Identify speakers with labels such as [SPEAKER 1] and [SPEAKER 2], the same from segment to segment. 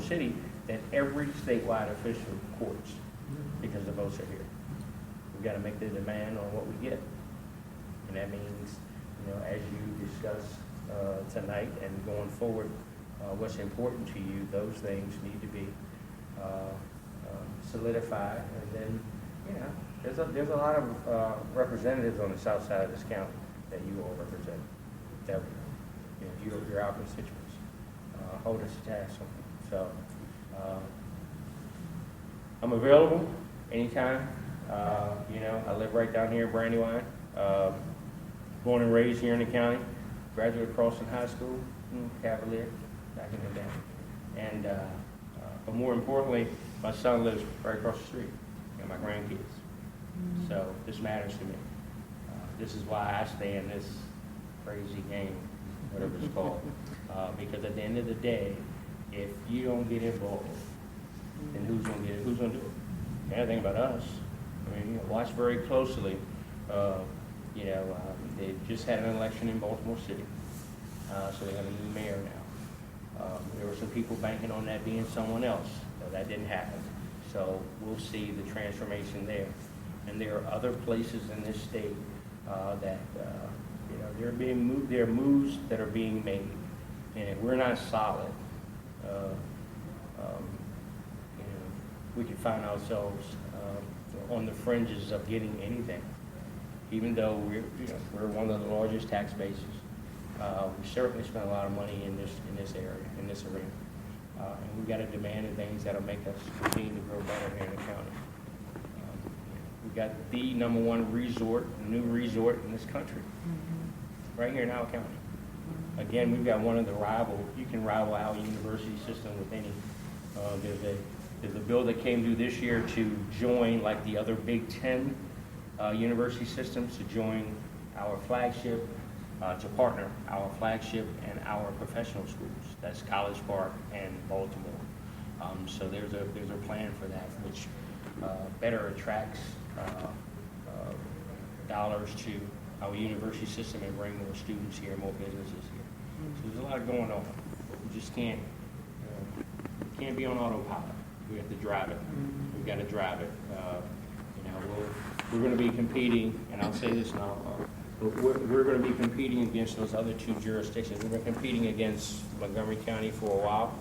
[SPEAKER 1] city than every statewide official courts, because the votes are here. We've got to make the demand on what we get. And that means, as you discuss tonight and going forward, what's important to you, those things need to be solidified. And then, there's a lot of representatives on the south side of this county that you all represent. That you're our constituents. Hold us to task on it. So I'm available anytime. I live right down here in Brandywine. Born and raised here in the county. Graduated Crosson High School, Cavalier, back in the day. And but more importantly, my son lives right across the street, and my grandkids. So this matters to me. This is why I stay in this crazy game, whatever it's called. Because at the end of the day, if you don't get involved, then who's going to get it? Who's going to do it? Anything about us. I mean, watch very closely. They just had an election in Baltimore City, so they got a new mayor now. There were some people banking on that being someone else. That didn't happen. So we'll see the transformation there. And there are other places in this state that they're being moved. There are moves that are being made, and if we're not solid, we could find ourselves on the fringes of getting anything. Even though we're one of the largest tax bases, we certainly spend a lot of money in this area, in this arena, and we've got to demand the things that'll make us continue to grow better here in the county. We've got the #1 resort, new resort in this country, right here in our county. Again, we've got one of the you can rival our university system with any. There's a bill that came through this year to join, like the other Big Ten university systems, to join our flagship, to partner our flagship and our professional schools. That's College Park and Baltimore. So there's a plan for that, which better attracts dollars to our university system and bring more students here, more businesses here. So there's a lot going on. We just can't be on autopilot. We have to drive it. We've got to drive it. We're going to be competing, and I'll say this now, we're going to be competing against those other two jurisdictions. We've been competing against Montgomery County for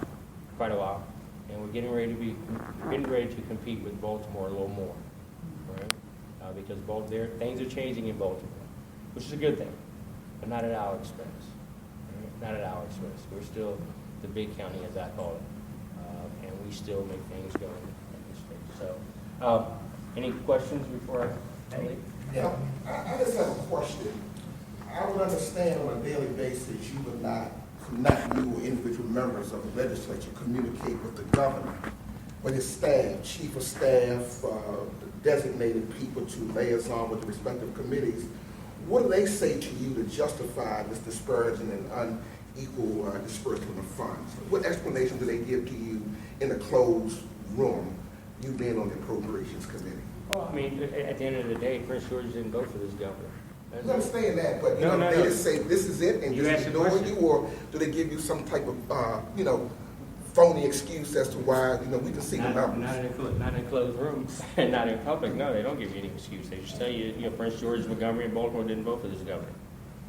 [SPEAKER 1] quite a while, and we're getting ready to compete with Baltimore a little more, right? Because things are changing in Baltimore, which is a good thing, but not at our expense. Right? Not at our expense. We're still the big county, as I call it, and we still make things go in this state. So, any questions before I leave?
[SPEAKER 2] Yeah, I just have a question. I would understand on a daily basis you would not you or individual members of the legislature communicate with the governor, but his staff, chief of staff, designated people to liaison with the respective committees. What do they say to you to justify this dispersion and unequal disbursement of funds? What explanation do they give to you in a closed room, you being on the appropriations committee?
[SPEAKER 1] Well, I mean, at the end of the day, Prince George didn't vote for this governor.
[SPEAKER 2] I understand that, but they just say this is it and just ignore you, or do they give you some type of phony excuse as to why we can see the numbers?
[SPEAKER 1] Not in closed rooms and not in public. No, they don't give you any excuse. They just tell you, Prince George, Montgomery, and Baltimore didn't vote for this governor.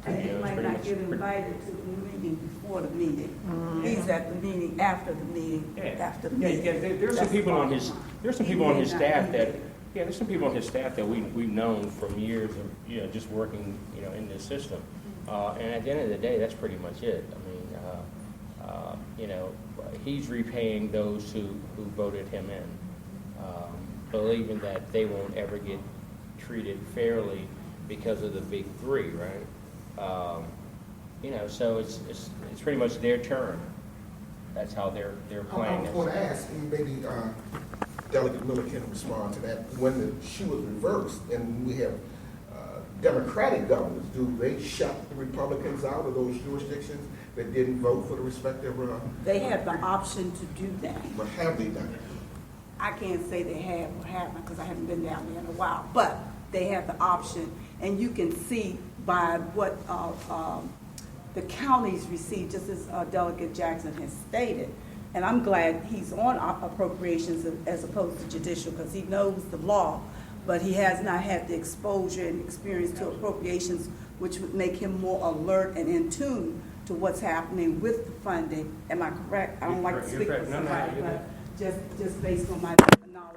[SPEAKER 3] And he might not get invited to the meeting before the meeting. He's at the meeting after the meeting. After the meeting.
[SPEAKER 1] Yeah. There's some people on his. There's some people on his staff that. Yeah, there's some people on his staff that we've known from years of just working in this system, and at the end of the day, that's pretty much it. I mean, he's repaying those who voted him in, believing that they won't ever get treated fairly because of the big three, right? So it's pretty much their turn. That's how they're playing.
[SPEAKER 2] I was going to ask, maybe Delegate Miller can respond to that. When the shoe was reversed and we have Democratic governors, do they shut the Republicans out of those jurisdictions that didn't vote for the respective?
[SPEAKER 3] They have the option to do that.
[SPEAKER 2] But have they done it?
[SPEAKER 3] I can't say they have or haven't because I haven't been down there in a while, but they have the option, and you can see by what the counties receive, just as Delegate Jackson has stated, And I'm glad he's on appropriations as opposed to judicial, because he knows the law, but he has not had the exposure and experience to appropriations, which would make him more alert and in tune to what's happening with the funding. Am I correct? I don't like to speak for somebody, but just based on my knowledge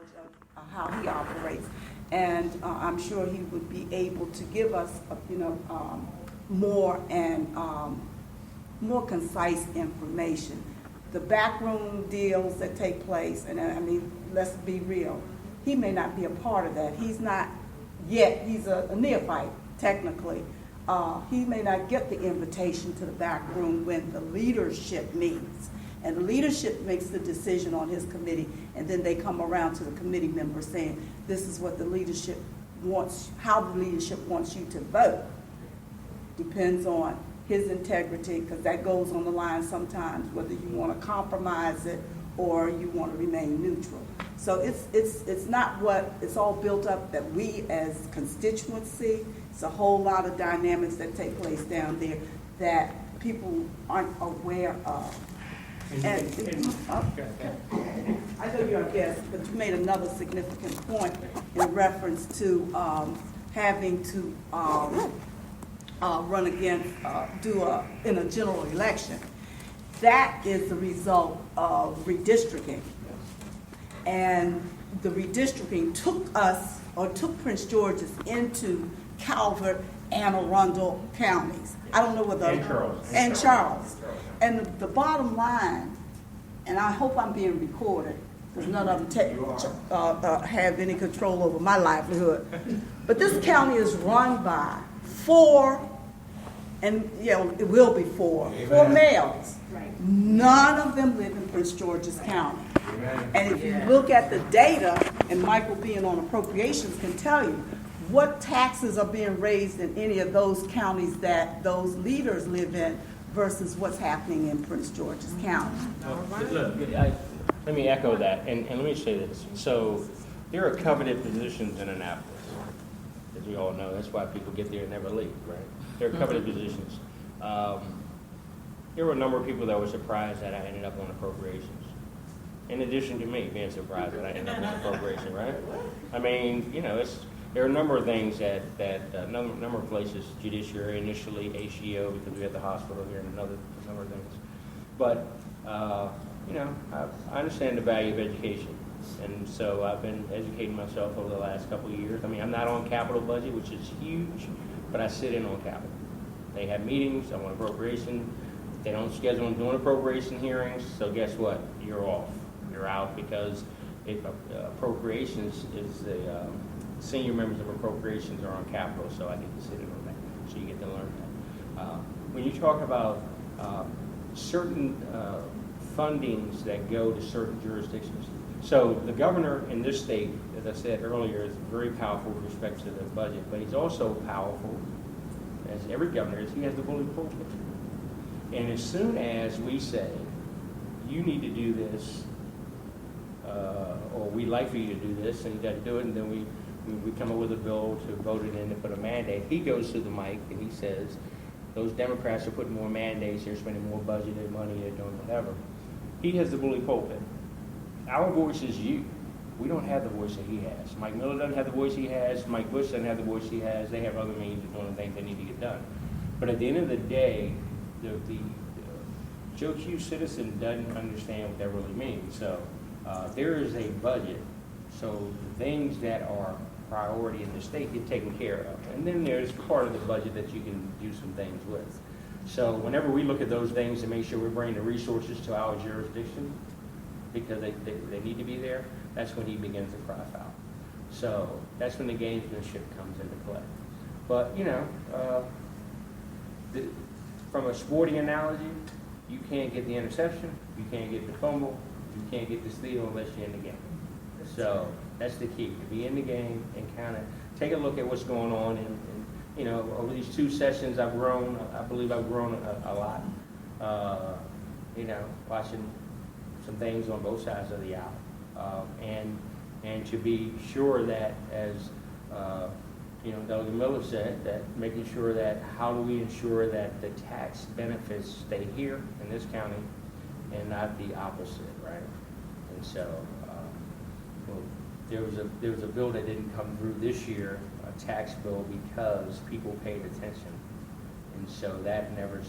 [SPEAKER 3] of how he operates. And I'm sure he would be able to give us, more and more concise information. The backroom deals that take place, and I mean, let's be real, he may not be a part of that. He's not yet, he's a neophyte, technically. He may not get the invitation to the back room when the leadership meets. And the leadership makes the decision on his committee, and then they come around to the committee members saying, this is what the leadership wants, how the leadership wants you to vote. Depends on his integrity, because that goes on the line sometimes, whether you want to compromise it or you want to remain neutral. So it's not what, it's all built up that we as constituents see. It's a whole lot of dynamics that take place down there that people aren't aware of. I know you're a guest, but you made another significant point in reference to having to run against, in a general election. That is the result of redistricting. And the redistricting took Prince George's into Calvert and Arundel counties. I don't know whether. And Charles. And the bottom line, and I hope I'm being recorded, because none of them have any control over my livelihood. But this county is run by four males. Right. None of them live in Prince George's County. Amen. And if you look at the data, and Michael being on appropriations can tell you, what taxes are being raised in any of those counties that those leaders live in versus what's happening in Prince George's County.
[SPEAKER 1] Look, let me echo that, and let me say this. So there are coveted positions in Annapolis, as we all know. That's why people get there and never leave, right? There are coveted positions. There were a number of people that were surprised that I ended up on appropriations. In addition to me being surprised that I ended up on appropriation, right? I mean, there are a number of things that a number of places, judiciary initially, ACO, because we had the hospital here, and another number of things. But, I understand the value of education. And so I've been educating myself over the last couple of years. I mean, I'm not on capital budget, which is huge, but I sit in on capital. They have meetings, I'm on appropriation. They don't schedule them doing appropriation hearings, so guess what? You're off. You're out, because appropriations is the senior members of appropriations are on capital, so I get to sit in on that. So you get to learn that. When you talk about certain fundings that go to certain jurisdictions, so the governor in this state, as I said earlier, is very powerful with respect to the budget, but he's also powerful, as every governor is, he has the bully pulpit. And as soon as we say, you need to do this, or we'd like for you to do this, and he doesn't do it, and then we come up with a bill to vote it in to put a mandate, he goes to the mic and he says, those Democrats are putting more mandates, they're spending more budgeted money, they're doing whatever. He has the bully pulpit. Our voice is you. We don't have the voice that he has. Mike Miller doesn't have the voice he has. Mike Bush doesn't have the voice he has. They have other means of doing the things they need to get done. But at the end of the day, the Joe Q citizen doesn't understand what that really means. So there is a budget. So the things that are priority in the state get taken care of. And then there's part of the budget that you can do some things with. So whenever we look at those things to make sure we're bringing the resources to our jurisdiction, because they need to be there, that's when he begins to cry foul. So that's when the gamesmanship comes into play. But, from a sporting analogy, you can't get the interception, you can't get the fumble, you can't get the steal unless you're in the game. So that's the key, to be in the game and kind of take a look at what's going on. And over these 2 sessions, I believe I've grown a lot. Watching some things on both sides of the aisle. And to be sure that, as Delegate Miller said, that making sure that how do we ensure that the tax benefits stay here in this county and not the opposite, right? And so, well, there was a bill that didn't come through this year, a tax bill, because people paid attention. And so that never,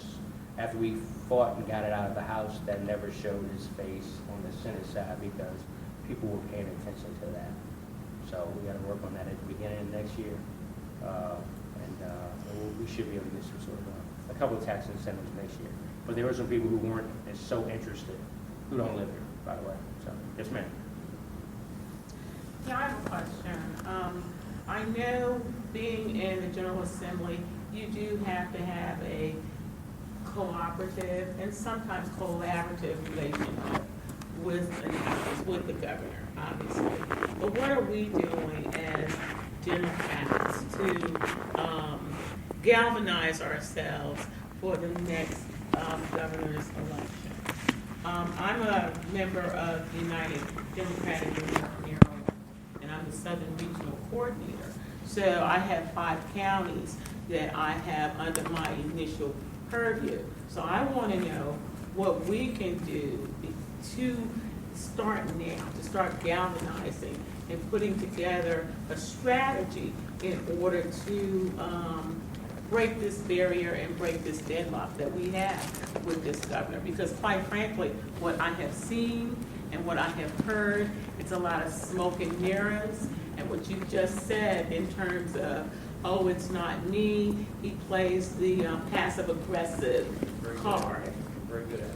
[SPEAKER 1] after we fought and got it out of the House, that never showed its face on the Senate side because people were paying attention to that. So we got to work on that at the beginning of next year. We should be able to get some sort of a couple of tax incentives next year. But there were some people who weren't as so interested, who don't live here, by the way. So, yes, ma'am.
[SPEAKER 4] Yeah, I have a question. I know being in the General Assembly, you do have to have a cooperative and sometimes collaborative relationship with the governor, obviously. But what are we doing as Democrats to galvanize ourselves for the next governor's election? I'm a member of the United Democratic Union of Maryland, and I'm the Southern Regional Coordinator. So I have 5 counties that I have under my initial purview. So I want to know what we can do to start now, to start galvanizing and putting together a strategy in order to break this barrier and break this deadlock that we have with this governor. Because quite frankly, what I have seen and what I have heard, it's a lot of smoke and mirrors. And what you just said in terms of, oh, it's not me, he plays the passive-aggressive card.
[SPEAKER 1] Very good at it.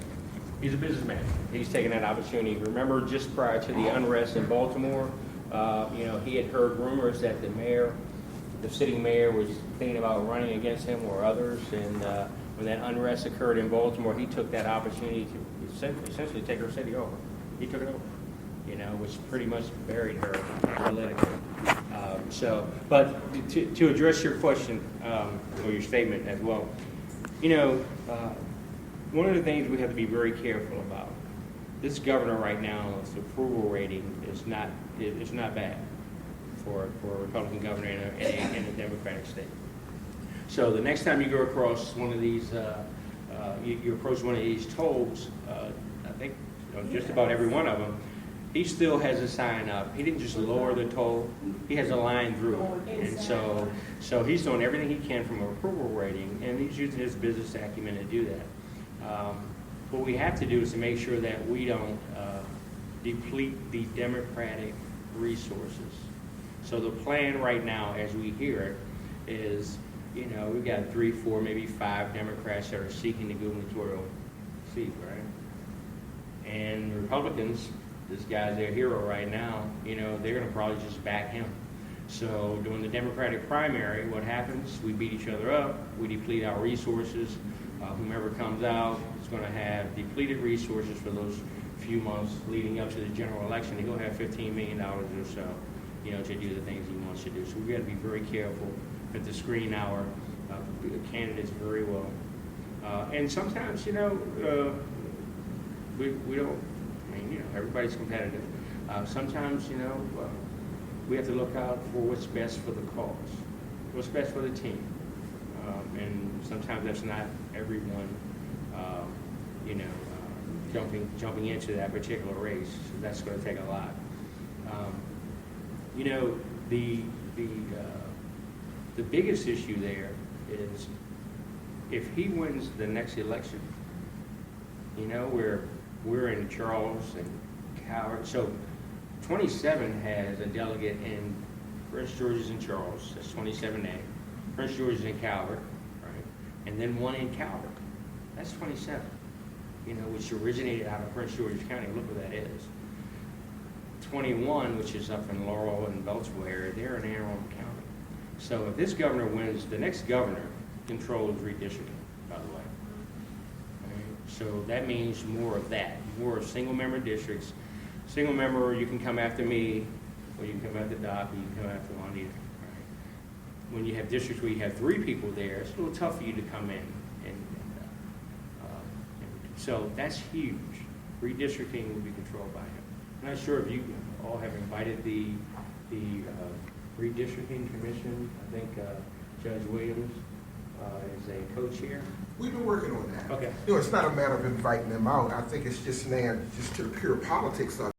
[SPEAKER 1] He's a businessman. He's taking that opportunity. Remember, just prior to the unrest in Baltimore, he had heard rumors that the sitting mayor was thinking about running against him or others. And when that unrest occurred in Baltimore, he took that opportunity to essentially take her city over. He took it over, which pretty much buried her politically. But to address your question or your statement as well, one of the things we have to be very careful about, this governor right now, his approval rating is not bad for a Republican governor in a Democratic state. So the next time you go across one of these, you approach one of these tolls, I think just about every one of them, he still has a sign up. He didn't just lower the toll; he has a line through it, and so he's doing everything he can from an approval rating, and he's using his business acumen to do that. What we have to do is to make sure that we don't deplete the Democratic resources. So the plan right now, as we hear it, is we've got 3, 4, maybe 5 Democrats that are seeking the gubernatorial seat, right? And Republicans, this guy's their hero right now, they're going to probably just back him. So during the Democratic primary, what happens? We beat each other up, we deplete our resources. Whomever comes out is going to have depleted resources for those few months leading up to the general election. He'll have $15 million or so, to do the things he wants to do. So we've got to be very careful to screen our candidates very well. And sometimes, we don't, everybody's competitive. Sometimes, we have to look out for what's best for the cause, what's best for the team. And sometimes that's not everyone, jumping into that particular race. So that's going to take a lot. The biggest issue there is if he wins the next election. We're in Charles and Coward. So 27 has a delegate in Prince George's and Charles. That's 27A. Prince George's and Calvert, right? And then 1 in Calvert. That's 27, which originated out of Prince George's County. Look what that is. 21, which is up in Laurel and Beltsville area, they're in Anne Arundel County. So if this governor wins, the next governor controls redistricting, by the way. Right? So that means more of that, more of single-member districts. Single member, you can come after me, or you can come after Doc, or you can come after Juanita. When you have districts where you have 3 people there, it's a little tough for you to come in. So that's huge. Redistricting will be controlled by him. I'm not sure if you all have invited the redistricting commission. I think Judge Williams as a co-chair.
[SPEAKER 2] We've been working on that.
[SPEAKER 1] Okay.
[SPEAKER 2] You know, it's not a matter of inviting them out. I think it's just now, just to the pure politics of